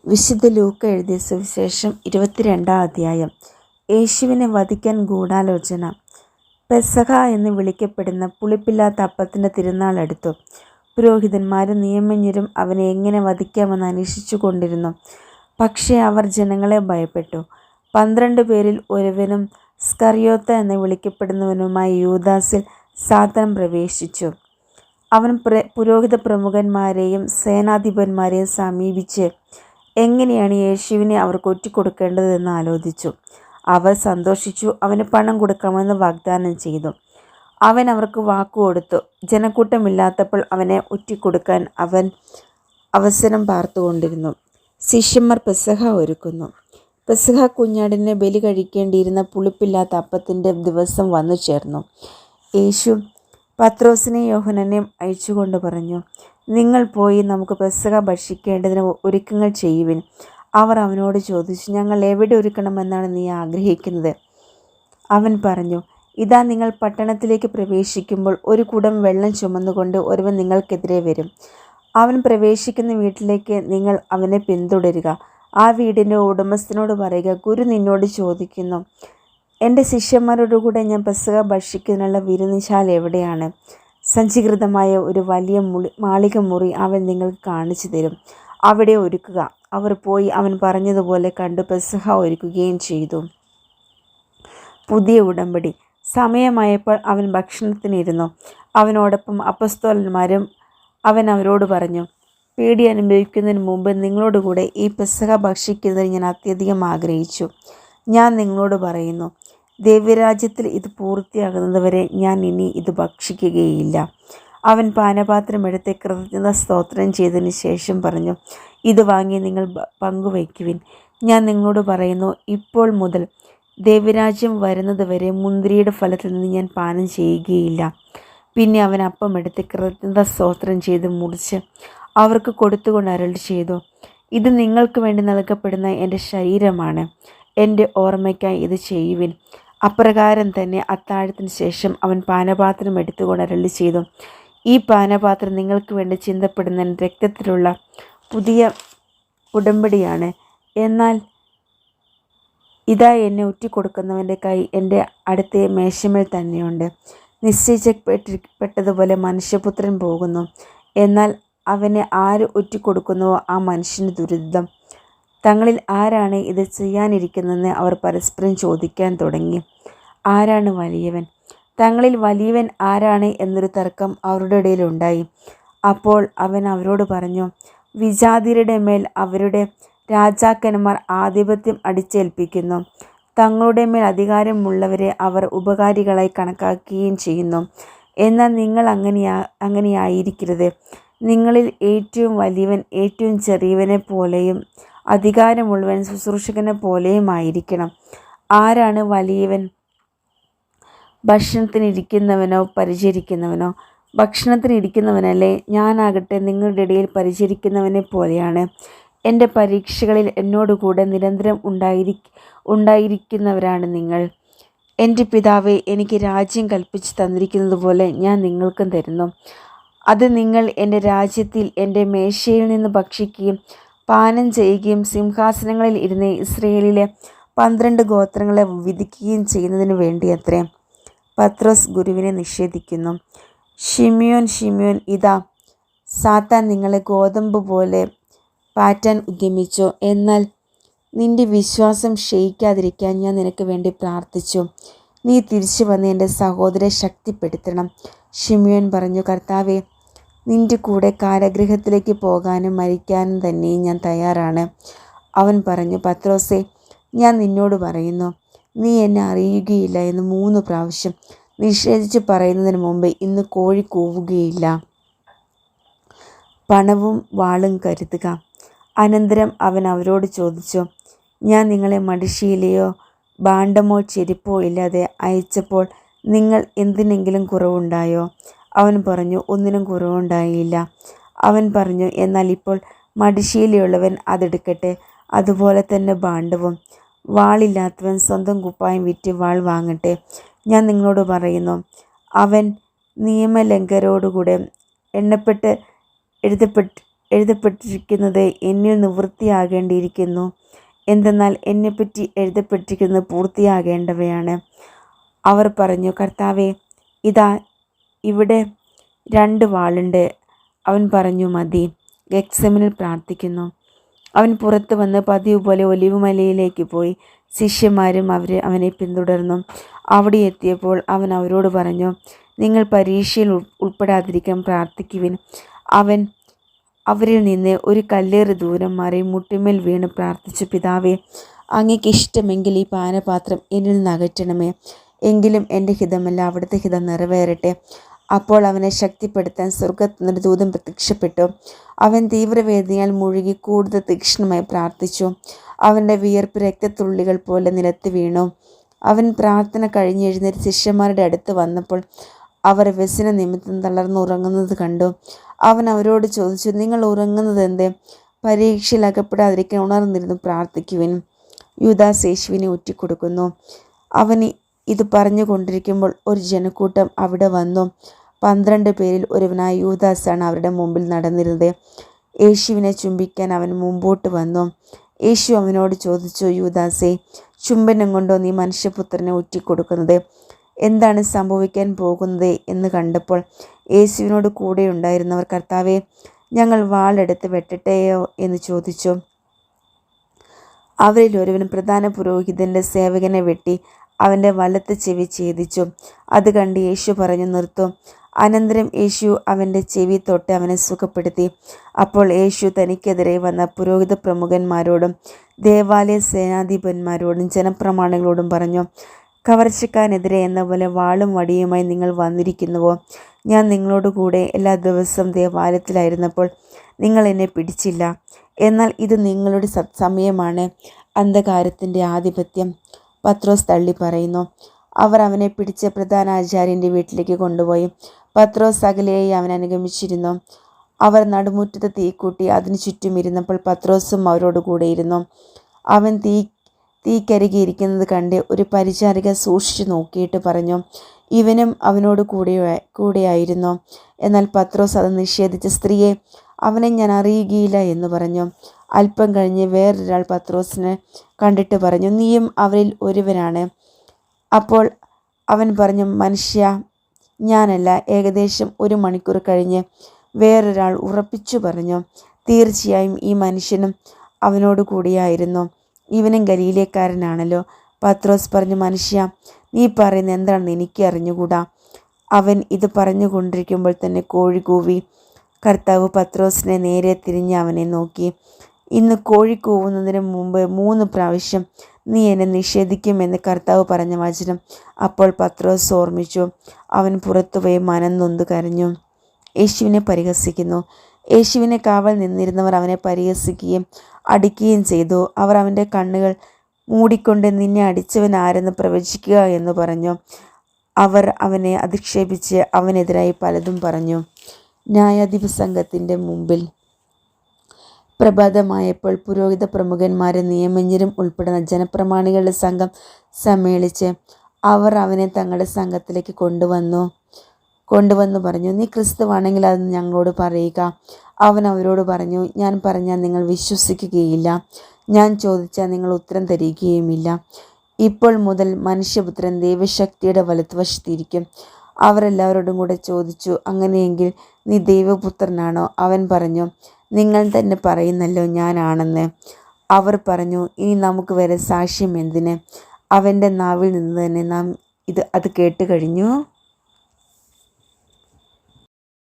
വിശുദ്ധ ലൂക്ക എഴുതിയ സുവിശേഷം 22-ാം അധ്യായം. യേശുവിനെ വധിക്കാൻ ഗൂഢാലോചന. പെസഹ എന്ന് വിളിക്കപ്പെടുന്ന പുളിപ്പില്ലാത്ത അപ്പത്തിൻ്റെ തിരുനാൾ അടുത്തു. പുരോഹിതന്മാരും നിയമജ്ഞരും അവനെ എങ്ങനെ വധിക്കാമെന്ന് അന്വേഷിച്ചു കൊണ്ടിരുന്നു. പക്ഷേ അവർ ജനങ്ങളെ ഭയപ്പെട്ടു. 12 പേരിൽ ഒരുവനും സ്കറിയോത്ത എന്ന് വിളിക്കപ്പെടുന്നവനുമായ യൂദാസിൽ സാത്താൻ പ്രവേശിച്ചു. അവൻ പുരോഹിത പ്രമുഖന്മാരെയും സേനാധിപന്മാരെയും സമീപിച്ച് എങ്ങനെയാണ് യേശുവിനെ അവർക്ക് ഒറ്റിക്കൊടുക്കേണ്ടതെന്ന് ആലോചിച്ചു. അവർ സന്തോഷിച്ചു. അവന് പണം കൊടുക്കാമെന്ന് വാഗ്ദാനം ചെയ്തു. അവൻ അവർക്ക് വാക്കുകൊടുത്തു. ജനക്കൂട്ടമില്ലാത്തപ്പോൾ അവനെ ഒറ്റിക്കൊടുക്കാൻ അവൻ അവസരം പാർത്തുകൊണ്ടിരുന്നു. ശിഷ്യന്മാർ പെസഹ ഒരുക്കുന്നു. പെസഹ കുഞ്ഞാടിനെ ബലി കഴിക്കേണ്ടിയിരുന്ന പുളിപ്പില്ലാത്ത അപ്പത്തിൻ്റെ ദിവസം വന്നു ചേർന്നു. യേശു പത്രോസിനെയും യോഹന്നാനെയും അയച്ചുകൊണ്ട് പറഞ്ഞു, നിങ്ങൾ പോയി നമുക്ക് പെസഹ ഭക്ഷിക്കേണ്ടതിന് ഒരുക്കങ്ങൾ ചെയ്യുവിൻ. അവർ അവനോട് ചോദിച്ചു, ഞങ്ങൾ എവിടെ ഒരുക്കണമെന്നാണ് നീ ആഗ്രഹിക്കുന്നത്? അവൻ പറഞ്ഞു, ഇതാ, നിങ്ങൾ പട്ടണത്തിലേക്ക് പ്രവേശിക്കുമ്പോൾ ഒരു കുടം വെള്ളം ചുമന്നുകൊണ്ട് ഒരുവൻ നിങ്ങൾക്കെതിരെ വരും. അവൻ പ്രവേശിക്കുന്ന വീട്ടിലേക്ക് നിങ്ങൾ അവനെ പിന്തുടരുക. ആ വീടിൻ്റെ ഉടമസ്ഥനോട് പറയുക, ഗുരു നിന്നോട് ചോദിക്കുന്നു, എൻ്റെ ശിഷ്യന്മാരോടുകൂടെ ഞാൻ പെസഹ ഭക്ഷിക്കുന്നതിനുള്ള വിരുന്നുശാല എവിടെയാണ്? സജ്ജീകൃതമായ ഒരു വലിയ മാളിക മുറി അവൻ നിങ്ങൾക്ക് കാണിച്ചു തരും. അവിടെ ഒരുക്കുക. അവർ പോയി അവൻ പറഞ്ഞതുപോലെ കണ്ടു പെസഹ ഒരുക്കുകയും ചെയ്തു. പുതിയ ഉടമ്പടി. സമയമായപ്പോൾ അവൻ ഭക്ഷണത്തിനിരുന്നു. അവനോടൊപ്പം അപ്പസ്തോലന്മാരും. അവൻ അവരോട് പറഞ്ഞു, പേടി അനുഭവിക്കുന്നതിന് മുമ്പ് നിങ്ങളോടുകൂടെ ഈ പെസഹ ഭക്ഷിക്കുന്നതിന് ഞാൻ അത്യധികം ആഗ്രഹിച്ചു. ഞാൻ നിങ്ങളോട് പറയുന്നു, ദൈവരാജ്യത്തിൽ ഇത് പൂർത്തിയാകുന്നതുവരെ ഞാൻ ഇനി ഇത് ഭക്ഷിക്കുകയില്ല. അവൻ പാനപാത്രമെടുത്ത് കൃതജ്ഞത സ്തോത്രം ചെയ്തതിന് ശേഷം പറഞ്ഞു, ഇത് വാങ്ങി നിങ്ങൾ പങ്കുവയ്ക്കുവിൻ. ഞാൻ നിങ്ങളോട് പറയുന്നു, ഇപ്പോൾ മുതൽ ദൈവരാജ്യം വരുന്നതുവരെ മുന്തിരിയുടെ ഫലത്തിൽ നിന്ന് ഞാൻ പാനം ചെയ്യുകയില്ല. പിന്നെ അവൻ അപ്പമെടുത്ത് കൃതജ്ഞത സ്തോത്രം ചെയ്ത് മുറിച്ച് അവർക്ക് കൊടുത്തുകൊണ്ട് അരുളി ചെയ്തു, ഇത് നിങ്ങൾക്ക് വേണ്ടി നൽകപ്പെടുന്ന എൻ്റെ ശരീരമാണ്. എൻ്റെ ഓർമ്മയ്ക്കായി ഇത് ചെയ്യുവിൻ. അപ്രകാരം തന്നെ അത്താഴത്തിന് ശേഷം അവൻ പാനപാത്രം എടുത്തുകൊണ്ട് അരുളി ചെയ്തു, ഈ പാനപാത്രം നിങ്ങൾക്ക് വേണ്ടി ചിന്തപ്പെടുന്ന എൻ്റെ രക്തത്തിലുള്ള പുതിയ ഉടമ്പടിയാണ്. എന്നാൽ ഇതാ, എന്നെ ഒറ്റിക്കൊടുക്കുന്നവൻ്റെ കൈ എൻ്റെ അടുത്ത മേശമേൽ തന്നെയുണ്ട്. നിശ്ചയിക്കപ്പെട്ടതുപോലെ മനുഷ്യപുത്രൻ പോകുന്നു. എന്നാൽ അവനെ ആര് ഒറ്റിക്കൊടുക്കുന്നുവോ ആ മനുഷ്യന് ദുരിതം. തങ്ങളിൽ ആരാണ് ഇത് ചെയ്യാനിരിക്കുന്നതെന്ന് അവർ പരസ്പരം ചോദിക്കാൻ തുടങ്ങി. ആരാണ് വലിയവൻ? തങ്ങളിൽ വലിയവൻ ആരാണ് എന്നൊരു തർക്കം അവരുടെ ഇടയിലുണ്ടായി. അപ്പോൾ അവൻ അവരോട് പറഞ്ഞു, വിജാതിയരുടെ മേൽ അവരുടെ രാജാക്കന്മാർ ആധിപത്യം അടിച്ചേൽപ്പിക്കുന്നു. തങ്ങളുടെ മേൽ അധികാരമുള്ളവരെ അവർ ഉപകാരികളായി കണക്കാക്കുകയും ചെയ്യുന്നു. എന്നാൽ നിങ്ങൾ അങ്ങനെയായിരിക്കരുത്. നിങ്ങളിൽ ഏറ്റവും വലിയവൻ ഏറ്റവും ചെറിയവനെ പോലെയും അധികാരമുള്ളവൻ ശുശ്രൂഷകനെ പോലെയും ആയിരിക്കണം. ആരാണ് വലിയവൻ? ഭക്ഷണത്തിനിരിക്കുന്നവനോ പരിചരിക്കുന്നവനോ? ഭക്ഷണത്തിനിരിക്കുന്നവനല്ലേ? ഞാനാകട്ടെ നിങ്ങളുടെ ഇടയിൽ പരിചരിക്കുന്നവനെ പോലെയാണ്. എൻ്റെ പരീക്ഷകളിൽ എന്നോടുകൂടെ നിരന്തരം ഉണ്ടായിരിക്കുന്നവരാണ് നിങ്ങൾ. എൻ്റെ പിതാവേ, എനിക്ക് രാജ്യം കൽപ്പിച്ച് തന്നിരിക്കുന്നത് പോലെ ഞാൻ നിങ്ങൾക്കും തരുന്നു. അത് നിങ്ങൾ എൻ്റെ രാജ്യത്തിൽ എൻ്റെ മേശയിൽ നിന്ന് ഭക്ഷിക്കുകയും പാനം ചെയ്യുകയും സിംഹാസനങ്ങളിൽ ഇരുന്ന് ഇസ്രയേലിലെ 12 ഗോത്രങ്ങളെ വിധിക്കുകയും ചെയ്യുന്നതിന് വേണ്ടിയത്രേ. പത്രോസ് ഗുരുവിനെ നിഷേധിക്കുന്നു. ശിമിയോൻ, ശിമിയോൻ, ഇതാ, സാത്താൻ നിങ്ങളെ ഗോതമ്പ് പോലെ പാറ്റാൻ ഉദ്യമിച്ചു. എന്നാൽ നിന്റെ വിശ്വാസം ക്ഷയിക്കാതിരിക്കാൻ ഞാൻ നിനക്ക് വേണ്ടി പ്രാർത്ഥിച്ചു. നീ തിരിച്ചു വന്ന് എൻ്റെ സഹോദരനെ ശക്തിപ്പെടുത്തണം. ശിമിയോൻ പറഞ്ഞു, കർത്താവേ, നിന്റെ കൂടെ കാരാഗൃഹത്തിലേക്ക് പോകാനും മരിക്കാനും തന്നെ ഞാൻ തയ്യാറാണ്. അവൻ പറഞ്ഞു, പത്രോസേ, ഞാൻ നിന്നോട് പറയുന്നു, നീ എന്നെ അറിയുകയില്ല എന്ന് 3 പ്രാവശ്യം നിഷേധിച്ച് പറയുന്നതിന് മുമ്പ് ഇന്ന് കോഴി കൂവുകയില്ല. പണവും വാളും കരുതുക. അനന്തരം അവൻ അവരോട് ചോദിച്ചു, ഞാൻ നിങ്ങളെ മടിശീലയോ ഭാണ്ഡമോ ചെരുപ്പോ ഇല്ലാതെ അയച്ചപ്പോൾ നിങ്ങൾ എന്തിനെങ്കിലും കുറവുണ്ടായോ? അവൻ പറഞ്ഞു, ഒന്നിനും കുറവുണ്ടായില്ല. അവൻ പറഞ്ഞു, എന്നാൽ ഇപ്പോൾ മടിശീലയുള്ളവൻ അതെടുക്കട്ടെ, അതുപോലെ തന്നെ ഭാണ്ഡവും. വാളില്ലാത്തവൻ സ്വന്തം കുപ്പായം വിറ്റ് വാൾ വാങ്ങട്ടെ. ഞാൻ നിങ്ങളോട് പറയുന്നു, അവൻ നിയമലംഘകരോടുകൂടെ എഴുതപ്പെട്ടിരിക്കുന്നത് എന്നിൽ നിവൃത്തിയാകേണ്ടിയിരിക്കുന്നു. എന്തെന്നാൽ എന്നെപ്പറ്റി എഴുതപ്പെട്ടിരിക്കുന്നത് പൂർത്തിയാകേണ്ടവയാണ്. അവർ പറഞ്ഞു, കർത്താവേ, ഇതാ ഇവിടെ 2 വാളുണ്ട്. അവൻ പറഞ്ഞു, മതി. ഗെത്സെമനിൽ പ്രാർത്ഥിക്കുന്നു. അവൻ പുറത്തു വന്ന് പതിവ് പോലെ ഒലിവുമലയിലേക്ക് പോയി. ശിഷ്യന്മാരും അവനെ പിന്തുടർന്നു. അവിടെ എത്തിയപ്പോൾ അവൻ അവരോട് പറഞ്ഞു, നിങ്ങൾ പരീക്ഷയിൽ ഉൾപ്പെടാതിരിക്കാൻ പ്രാർത്ഥിക്കുവിൻ. അവൻ അവരിൽ നിന്ന് ഒരു കല്ലേറ് ദൂരം മാറി മുട്ടിന്മേൽ വീണ് പ്രാർത്ഥിച്ചു, പിതാവേ, അങ്ങേക്ക് ഇഷ്ടമെങ്കിൽ ഈ പാനപാത്രം എന്നിൽ നിന്ന് അകറ്റണമേ. എങ്കിലും എൻ്റെ ഹിതമല്ല, അവിടുത്തെ ഹിതം നിറവേറട്ടെ. അപ്പോൾ അവനെ ശക്തിപ്പെടുത്താൻ സ്വർഗ്ഗത്തിനൊരു ദൂതൻ പ്രത്യക്ഷപ്പെട്ടു. അവൻ തീവ്രവേദനയാൽ മുഴുകി കൂടുതൽ തീക്ഷ്ണമായി പ്രാർത്ഥിച്ചു. അവൻ്റെ വിയർപ്പ് രക്തത്തുള്ളികൾ പോലെ നിലത്ത് വീണു. അവൻ പ്രാർത്ഥന കഴിഞ്ഞെഴുന്നേറ്റ് ശിഷ്യന്മാരുടെ അടുത്ത് വന്നപ്പോൾ അവർ വ്യസന നിമിത്തം തളർന്നുറങ്ങുന്നത് കണ്ടു. അവൻ അവരോട് ചോദിച്ചു, നിങ്ങൾ ഉറങ്ങുന്നത് എന്തേ? പരീക്ഷയിൽ അകപ്പെടാതിരിക്കാൻ ഉണർന്നിരുന്നു പ്രാർത്ഥിക്കുവിൻ. യൂദാസ് യേശുവിനെ ഒറ്റിക്കൊടുക്കുന്നു. അവൻ ഇത് പറഞ്ഞുകൊണ്ടിരിക്കുമ്പോൾ ഒരു ജനക്കൂട്ടം അവിടെ വന്നു. 12 പേരിൽ ഒരുവനായ യൂദാസാണ് അവരുടെ മുമ്പിൽ നടന്നിരുന്നത്. യേശുവിനെ ചുംബിക്കാൻ അവൻ മുമ്പോട്ട് വന്നു. യേശു അവനോട് ചോദിച്ചു, യൂദാസേ, ചുംബനം കൊണ്ടോ നീ മനുഷ്യപുത്രനെ ഒറ്റിക്കൊടുക്കുന്നത്? എന്താണ് സംഭവിക്കാൻ പോകുന്നത് എന്ന് കണ്ടപ്പോൾ യേശുവിനോട് കൂടെ ഉണ്ടായിരുന്നവർ, കർത്താവേ, ഞങ്ങൾ വാളെടുത്ത് വെട്ടട്ടെയോ എന്ന് ചോദിച്ചു. അവരിൽ ഒരുവൻ പ്രധാന പുരോഹിതൻ്റെ സേവകനെ വെട്ടി അവൻ്റെ വലത്ത് ചെവി ഛേദിച്ചു. അത് കണ്ട് യേശു പറഞ്ഞു, നിർത്തൂ. അനന്തരം യേശു അവൻ്റെ ചെവി തൊട്ട് അവനെ സുഖപ്പെടുത്തി. അപ്പോൾ യേശു തനിക്കെതിരെ വന്ന പുരോഹിത പ്രമുഖന്മാരോടും ദേവാലയ സേനാധിപന്മാരോടും ജനപ്രമാണികളോടും പറഞ്ഞു, കവർച്ചക്കാരനെതിരെ എന്ന പോലെ വാളും വടിയുമായി നിങ്ങൾ വന്നിരിക്കുന്നുവോ? ഞാൻ നിങ്ങളോട് കൂടെ എല്ലാ ദിവസവും ദേവാലയത്തിലായിരുന്നപ്പോൾ നിങ്ങൾ എന്നെ പിടിച്ചില്ല. എന്നാൽ ഇത് നിങ്ങളുടെ സമയമാണ്. അന്ധകാരത്തിൻ്റെ ആധിപത്യം പത്രോസ് തള്ളി പറയുന്നു. അവർ അവനെ പിടിച്ച് പ്രധാന ആചാര്യൻ്റെ വീട്ടിലേക്ക് കൊണ്ടുപോയി. പത്രോസ് അകലെയായി അവനെ അനുഗമിച്ചിരുന്നു. അവർ നടുമുറ്റത്ത് തീക്കൂട്ടി അതിനു ചുറ്റും ഇരുന്നപ്പോൾ പത്രോസും അവരോട് കൂടെ ഇരുന്നു. അവൻ തീക്കരികെ ഇരിക്കുന്നത് കണ്ട് ഒരു പരിചാരിക സൂക്ഷിച്ചു നോക്കിയിട്ട് പറഞ്ഞു, ഇവനും അവനോട് കൂടെയായിരുന്നു. എന്നാൽ പത്രോസ് അത് നിഷേധിച്ച്, സ്ത്രീയെ, അവനെ ഞാൻ അറിയുകയില്ല എന്ന് പറഞ്ഞു. അല്പം കഴിഞ്ഞ് വേറൊരാൾ പത്രോസിനെ കണ്ടിട്ട് പറഞ്ഞു, നീയും അവരിൽ ഒരുവനാണ്. അപ്പോൾ അവൻ പറഞ്ഞു, മനുഷ്യ, ഞാനല്ല. ഏകദേശം 1 മണിക്കൂർ കഴിഞ്ഞ് വേറൊരാൾ ഉറപ്പിച്ചു പറഞ്ഞു, തീർച്ചയായും ഈ മനുഷ്യനും അവനോട് കൂടിയായിരുന്നു. ഇവനും ഗലീലക്കാരനാണല്ലോ. പത്രോസ് പറഞ്ഞു, മനുഷ്യ, നീ പറയുന്നത് എന്താണെന്ന് എനിക്ക് അറിഞ്ഞുകൂടാ. അവൻ ഇത് പറഞ്ഞുകൊണ്ടിരിക്കുമ്പോൾ തന്നെ കോഴി കൂവി. കർത്താവ് പത്രോസിനെ നേരെ തിരിഞ്ഞ് അവനെ നോക്കി. ഇന്ന് കോഴി കൂവുന്നതിന് മുമ്പ് 3 പ്രാവശ്യം നീ എന്നെ നിഷേധിക്കുമെന്ന് കർത്താവ് പറഞ്ഞ വചനം അപ്പോൾ പത്രോസ് ഓർമ്മിച്ചു. അവൻ പുറത്തുപോയി മനം നൊന്ത് കരഞ്ഞു. യേശുവിനെ പരിഹസിക്കുന്നു. യേശുവിനെ കാവൽ നിന്നിരുന്നവർ അവനെ പരിഹസിക്കുകയും അടിക്കുകയും ചെയ്തു. അവർ അവൻ്റെ കണ്ണുകൾ മൂടിക്കൊണ്ട്, നിന്നെ അടിച്ചവൻ ആരെന്ന് പ്രവചിക്കുക എന്ന് പറഞ്ഞു. അവർ അവനെ അധിക്ഷേപിച്ച് അവനെതിരായി പലതും പറഞ്ഞു. ന്യായാധിപ സംഘത്തിൻ്റെ മുമ്പിൽ പ്രഭാതമായപ്പോൾ പുരോഹിത പ്രമുഖന്മാരും നിയമജ്ഞരും ഉൾപ്പെടുന്ന ജനപ്രമാണികളുടെ സംഘം സമ്മേളിച്ച് അവർ അവനെ തങ്ങളുടെ സംഘത്തിലേക്ക് കൊണ്ടുവന്നു പറഞ്ഞു, നീ ക്രിസ്തുവാണെങ്കിൽ അത് ഞങ്ങളോട് പറയുക. അവൻ അവരോട് പറഞ്ഞു, ഞാൻ പറഞ്ഞാൽ നിങ്ങൾ വിശ്വസിക്കുകയില്ല, ഞാൻ ചോദിച്ചാൽ നിങ്ങൾ ഉത്തരം തരികയുമില്ല. ഇപ്പോൾ മുതൽ മനുഷ്യപുത്രൻ ദൈവശക്തിയുടെ വലത്തുവശത്തിരിക്കും. അവരെല്ലാവരോടും കൂടെ ചോദിച്ചു, അങ്ങനെയെങ്കിൽ നീ ദൈവപുത്രനാണോ? അവൻ പറഞ്ഞു, നിങ്ങൾ തന്നെ പറയുന്നല്ലോ ഞാനാണെന്ന്. അവർ പറഞ്ഞു, ഇനി നമുക്ക് വേറെ സാക്ഷ്യം എന്തിന്? അവൻ്റെ നാവിൽ നിന്ന് തന്നെ നാം അത് കേട്ട് കഴിഞ്ഞു.